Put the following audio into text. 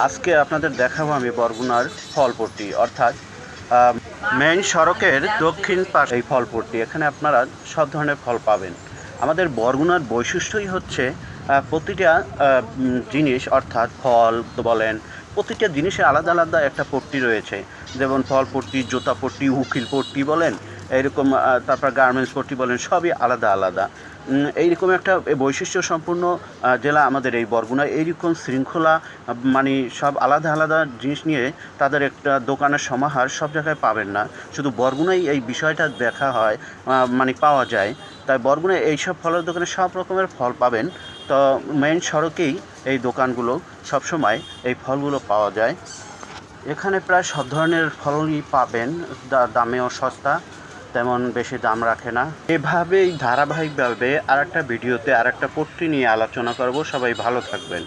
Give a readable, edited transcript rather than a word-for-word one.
আজকে আপনাদের দেখাবো আমি বরগুনার ফলপট্টি, অর্থাৎ মেইন সড়কের দক্ষিণ পাশে এই ফলপট্টি। এখানে আপনারা সব ধরনের ফল পাবেন। আমাদের বরগুনার বৈশিষ্ট্যই হচ্ছে প্রতিটা জিনিস, অর্থাৎ ফল বলেন, প্রতিটা জিনিসে আলাদা আলাদা একটা পট্টি রয়েছে। যেমন ফল পট্টি, জুতা পট্টি, উকিল পট্টি বলেন, এইরকম তারপর গার্মেন্টস পট্টি বলেন, সবই আলাদা আলাদা। এইরকম একটা বৈশিষ্ট্য সম্পূর্ণ জেলা আমাদের এই বরগুনা। এইরকম শৃঙ্খলা মানে সব আলাদা আলাদা জিনিস নিয়ে তাদের একটা দোকানের সমাহার সব জায়গায় পাবেন না, শুধু বরগুনায় এই বিষয়টা দেখা হয়, মানে পাওয়া যায়। তাই বরগুনায় এইসব ফলের দোকানে সব রকমের ফল পাবেন। তো মেইন সড়কেই এই দোকানগুলো, সবসময় এই ফলগুলো পাওয়া যায়। এখানে প্রায় সব ধরনের ফলই পাবেন, দামেও সস্তা, তেমন বেশি দাম রাখে না। এভাবেই ধারাবাহিকভাবে আরেকটা ভিডিওতে আরেকটা পট্টি নিয়ে আলোচনা করব। সবাই ভালো থাকবেন।